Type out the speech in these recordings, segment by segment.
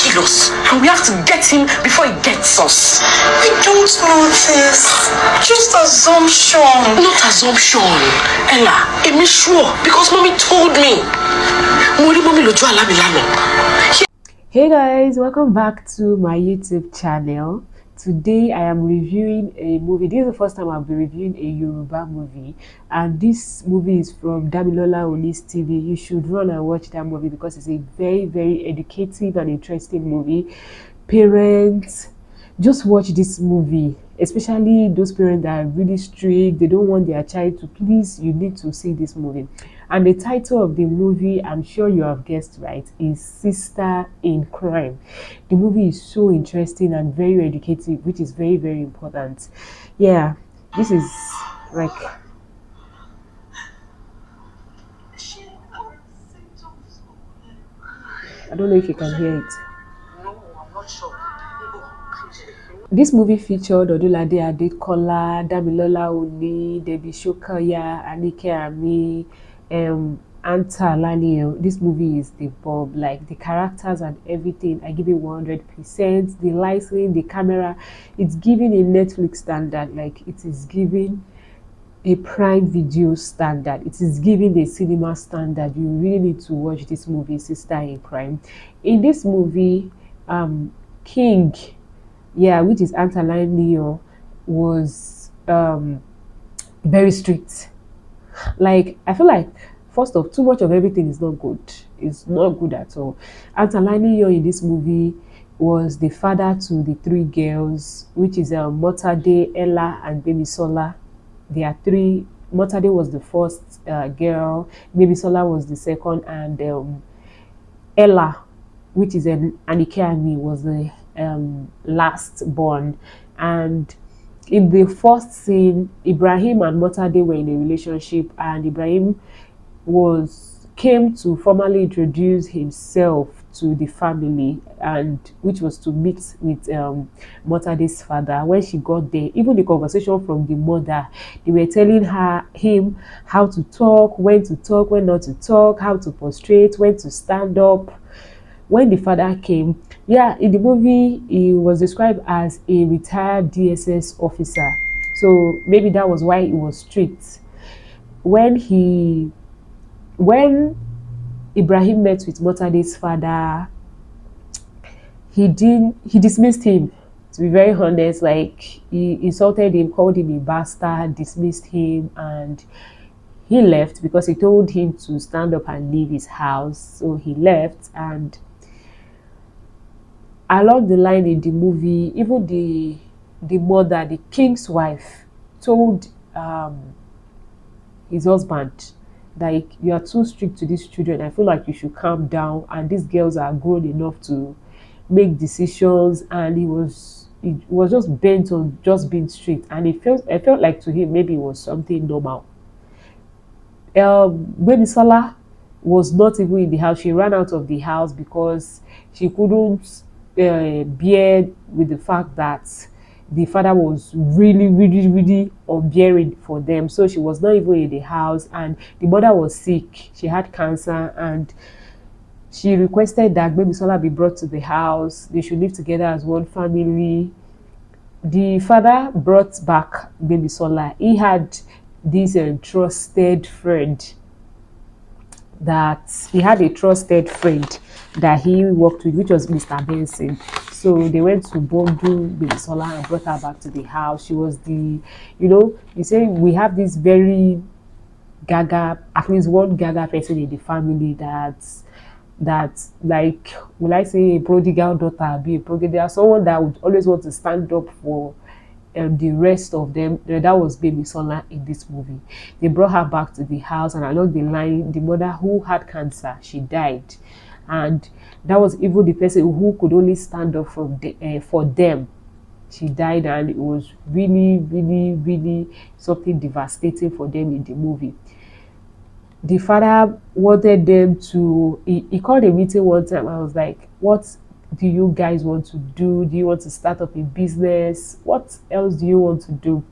kill us. And we have to get him before he gets us. I don't know this. Just assumption. Not assumption. Ella, I'm sure because mommy told me. Hey guys, welcome back to my YouTube channel. Today I am reviewing a movie. This is the first time I'll be reviewing a Yoruba movie, and this movie is from Damilola Oni TV. You should run and watch that movie because it's a very educative and interesting movie. Parents, just watch this movie, especially those parents that are really strict. They don't want their child to. Please, you need to see this movie. And the title of the movie, I'm sure you have guessed right, is Sister in Crime. The movie is so interesting and very educative, which is very important. Yeah, this is like, I don't know if you can hear it. No, I'm not sure. This movie featured Odunlade, Adekola, Damilola Oni, Debby, Shokoya, Anike, Anike. This movie is the bomb. Like the characters and everything, I give it 100%. The lighting, the camera, it's giving a Netflix standard. Like it is giving a Prime Video standard. It is giving a cinema standard. You really need to watch this movie, Sister in Crime. In this movie, King, which is Anike, was very strict. Like I feel like first off, too much of everything is not good. It's not good at all. Anike in this movie was the father to the three girls, which is Motade, Ella, and Damisola. There are three. Motade was the first girl, Damisola was the second, and Ella, which is Anike, was the last born. And in the first scene, Ibrahim and Motade were in a relationship, and Ibrahim came to formally introduce himself to the family, and which was to meet with Motade's father. When she got there, even the conversation from the mother, they were telling him how to talk, when not to talk, how to prostrate, when to stand up. When the father came, in the movie, he was described as a retired DSS officer. So maybe that was why he was strict. When Ibrahim met with Motade's father, he dismissed him. To be very honest, like he insulted him, called him a bastard, dismissed him, and he left because he told him to stand up and leave his house. So he left, and along the line in the movie, even the mother, the king's wife, told his husband, like, you are too strict to these children. I feel like you should calm down, and these girls are grown enough to make decisions. And he was just bent on just being strict, and I felt like to him maybe it was something normal. Damisola was not even in the house. She ran out of the house because she couldn't bear with the fact that the father was really unbearing for them. So she was not even in the house, and the mother was sick. She had cancer, and she requested that Damisola be brought to the house. They should live together as one family. The father brought back Damisola. He had this trusted friend that he worked with, which was Mr. Benson. So they went to bundle Damisola and brought her back to the house. She was you say we have this very gaga, at least one gaga person in the family that like, will I say a prodigal daughter, be a prodigal, someone that would always want to stand up for the rest of them. That was Damisola in this movie. They brought her back to the house, and along the line, the mother who had cancer, she died, and that was even the person who could only stand up for them. She died, and it was really something devastating for them in the movie. The father wanted them to, he called a meeting one time. I was like, what do you guys want to do? Do you want to start up a business? What else do you want to do?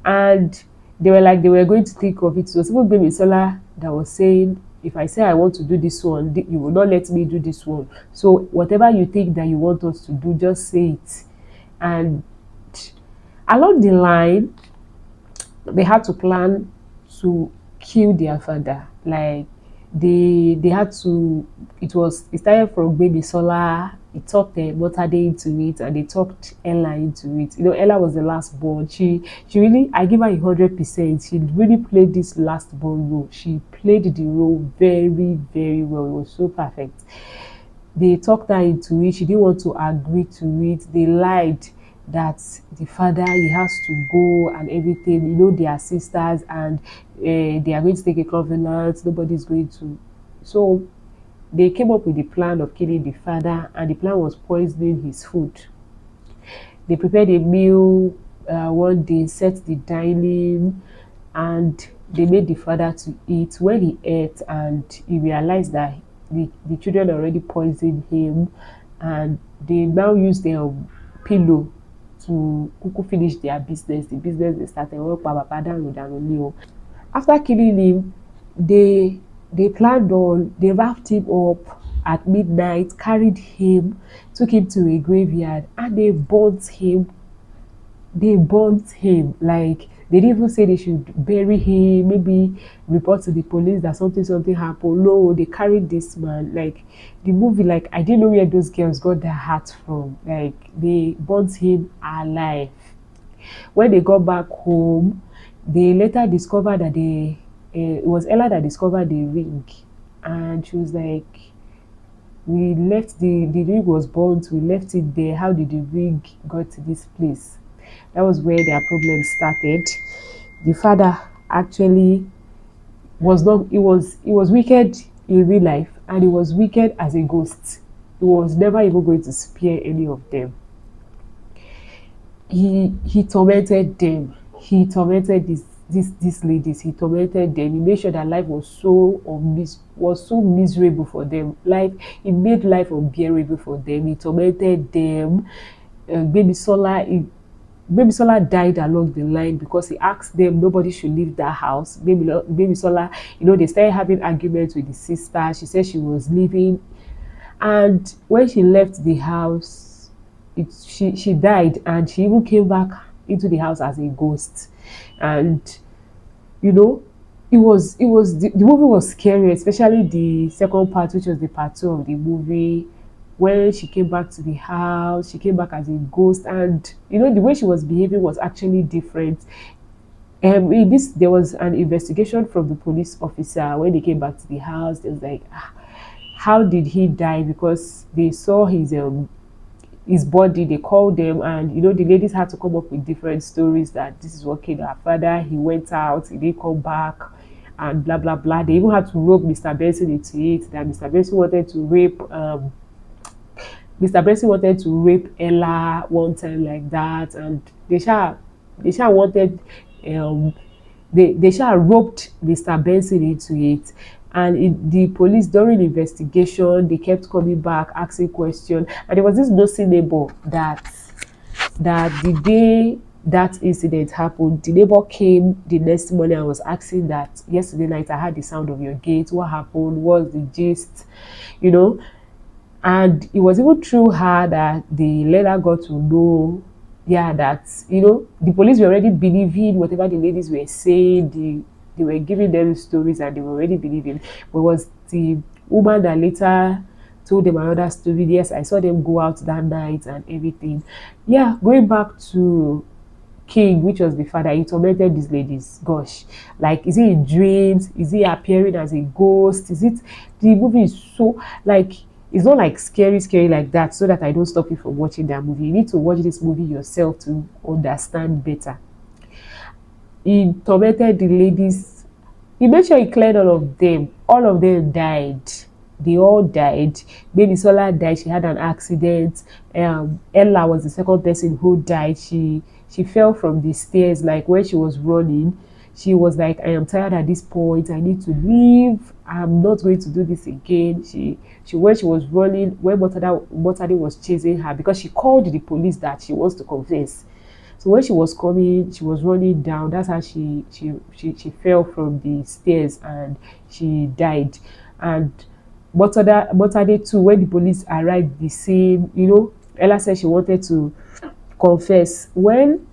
And they were like, they were going to think of it. So even Damisola that was saying, if I say I want to do this one, you will not let me do this one. So whatever you think that you want us to do, just say it. And along the line, they had to plan to kill their father. Like they had to. It started from baby Sola. It talked Motade into it, and they talked Ella into it. Ella was the last born. She really, I give her 100%. She really played this last born role. She played the role very, very well. It was so perfect. They talked her into it. She didn't want to agree to it. They lied that the father, he has to go and everything. They are sisters, and they are going to take a covenant. Nobody's going to. So they came up with the plan of killing the father, and the plan was poisoning his food. They prepared a meal one day, set the dining, and they made the father to eat. When he ate, and he realized that the children already poisoned him, and they now used their pillow to finish their business. The business they started. After killing him, they planned on, they wrapped him up at midnight, carried him, took him to a graveyard, and they burnt him. They burnt him. Like, they didn't even say they should bury him, maybe report to the police that something happened. No, they carried this man. Like, the movie, like, I didn't know where those girls got their heart from. Like, they burnt him alive. When they got back home, they later discovered that it was Ella that discovered the ring, and she was like, we left the ring was burnt, we left it there. How did the ring got to this place? That was where their problem started. The father actually was not, he was wicked in real life, and he was wicked as a ghost. He was never even going to spare any of them. He tormented them. He tormented these ladies. He tormented them. He made sure that life was so miserable for them. He made life unbearable for them. He tormented them. Baby Sola died along the line because he asked them nobody should leave that house. Baby Sola, they started having arguments with the sister. She said she was leaving, and when she left the house, she died, and she even came back into the house as a ghost. And it was the movie was scary, especially the second part, which was the part 2 of the movie. When she came back to the house, she came back as a ghost, and the way she was behaving was actually different. There was an investigation from the police officer. When they came back to the house, they was like, how did he die? Because they saw his body. They called them, and the ladies had to come up with different stories that this is what killed her father. He went out, he didn't come back, and blah blah blah. They even had to rope Mr. Benson into it, that Mr. Benson wanted to rape Ella one time like that, and they wanted they roped Mr. Benson into it. And the police, during the investigation, they kept coming back, asking questions. And there was this nosy neighbor that the day that incident happened, the neighbor came the next morning and was asking that, yesterday night I heard the sound of your gate. What happened? What's the gist? And it was even through her that the later got to know, that the police were already believing whatever the ladies were saying. They were giving them stories, and they were already believing. But it was the woman that later told them another story. Yes, I saw them go out that night and everything. Yeah, going back to King, which was the father, he tormented these ladies. Gosh, like, is it in dreams? Is he appearing as a ghost? Is it? The movie is so, like, it's not like scary like that, so that I don't stop you from watching that movie. You need to watch this movie yourself to understand better. He tormented the ladies. He made sure he cleared all of them. All of them died. They all died. Baby Sola died. She had an accident. Ella was the second person who died. She fell from the stairs. Like, when she was running, she was like, I am tired at this point. I need to leave. I'm not going to do this again. When she was running, when Motade was chasing her, because she called the police that she wants to confess. So when she was coming, she was running down. That's how she fell from the stairs and she died. And Botade too, when the police arrived the scene, Ella said she wanted to confess. When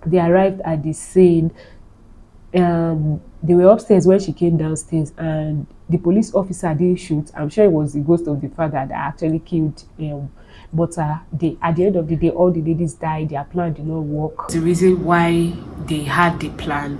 they arrived at the scene, they were upstairs when she came downstairs, and the police officer didn't shoot. I'm sure it was the ghost of the father that actually killed but at the end of the day, all the ladies died. Their plan did not work. The reason why they had the plan,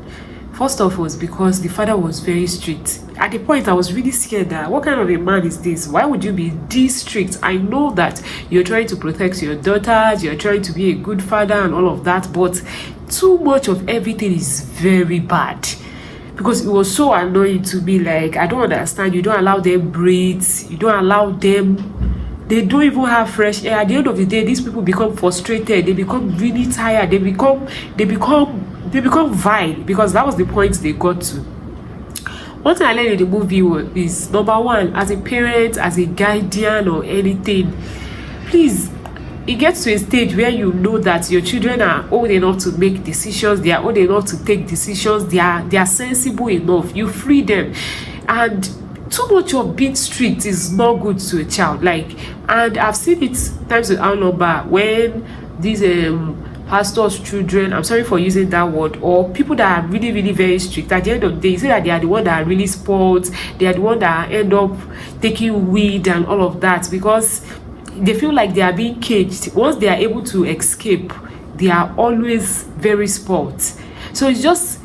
first off, was because the father was very strict. At the point, I was really scared that what kind of a man is this? Why would you be this strict? I know that you're trying to protect your daughters, you're trying to be a good father and all of that, but too much of everything is very bad. Because it was so annoying to me. Like, I don't understand. You don't allow them breathe. You don't allow them. They don't even have fresh air. At the end of the day, these people become frustrated. They become really tired. They become vile, because that was the point they got to. One thing I learned in the movie is, number one, as a parent, as a guardian or anything, please, it gets to a stage where you know that your children are old enough to make decisions. They are old enough to take decisions. They are sensible enough. You free them. And too much of being strict is not good to a child. Like, and I've seen it times without number when these pastors' children, I'm sorry for using that word, or people that are really, really very strict, at the end of the day, you see that they are the ones that are really spoiled. They are the ones that end up taking weed and all of that, because they feel like they are being caged. Once they are able to escape, they are always very spoiled. So it's just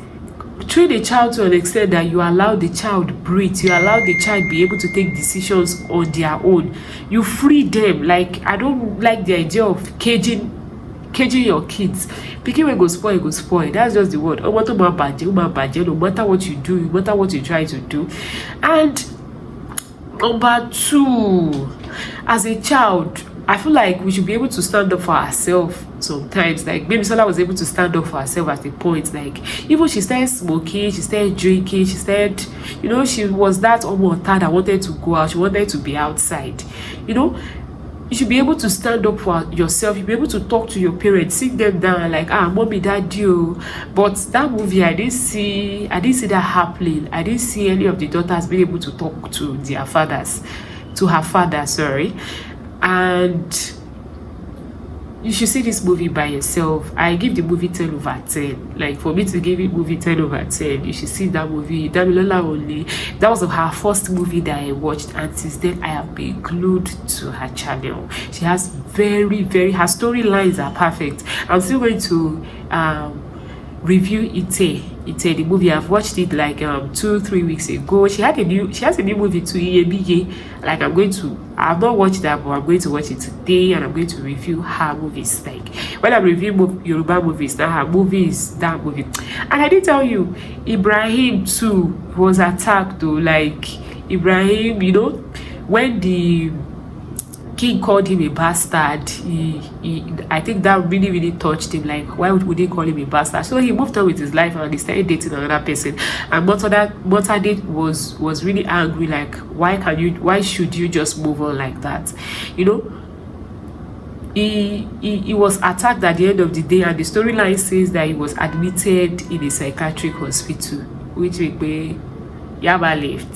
train a child to an extent that you allow the child breathe, you allow the child be able to take decisions on their own. You free them. Like, I don't like the idea of caging your kids. Pikin wey go spoil, go spoil. That's just the word. No matter what you do, no matter what you try to do. And number two, as a child, I feel like we should be able to stand up for ourselves sometimes. Like, maybe Sola was able to stand up for herself at a point. Like, even she started smoking, she started drinking, she started, she was that almost that wanted to go out, she wanted to be outside. You should be able to stand up for yourself. You'll be able to talk to your parents, sit them down, like, mommy, daddy. But that movie, I didn't see that happening. I didn't see any of the daughters being able to talk to their fathers, to her father, sorry. And you should see this movie by yourself. I give the movie 10 over 10. Like, for me to give it movie 10 over 10, you should see that movie. Damilola Oni, that was her first movie that I watched, and since then I have been glued to her channel. She has her storylines are perfect. I'm still going to review Ite, the movie. I've watched it like 2-3 weeks ago. She has a new movie too, Iyebiye. Like, I've not watched that, but I'm going to watch it today, and I'm going to review her movies. Like, when I'm reviewing Yoruba movies, now her movie is that movie. And I did tell you, Ibrahim too was attacked though. Like, Ibrahim, when the king called him a bastard, I think that really, really touched him. Like, why would they call him a bastard? So he moved on with his life and he started dating another person. And Motade was really angry. Like, why should you just move on like that? He was attacked at the end of the day, and the storyline says that he was admitted in a psychiatric hospital, which we Yaba left.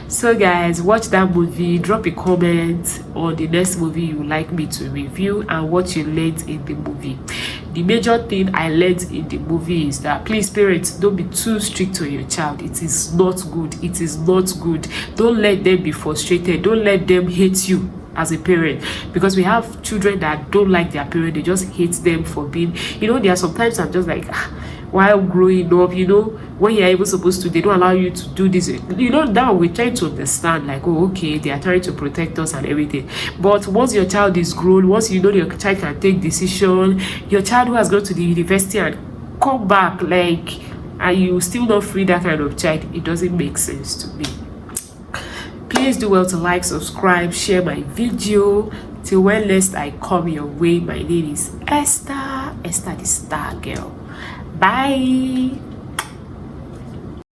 So guys, watch that movie, drop a comment on the next movie you would like me to review and what you learned in the movie. The major thing I learned in the movie is that, please parents, don't be too strict on your child. It is not good. It is not good. Don't let them be frustrated. Don't let them hate you as a parent, because we have children that don't like their parent. They just hate them for being, there are sometimes I'm just like, while growing up, when you're even supposed to, they don't allow you to do this. Now we're trying to understand, like, oh, okay, they are trying to protect us and everything. But once your child is grown, once your child can take decision, your child who has gone to the university and come back, like, and you still not free that kind of child, it doesn't make sense to me. Please do well to like, subscribe, share my video. Till when next I come your way, my name is Esther the Star Girl. Bye.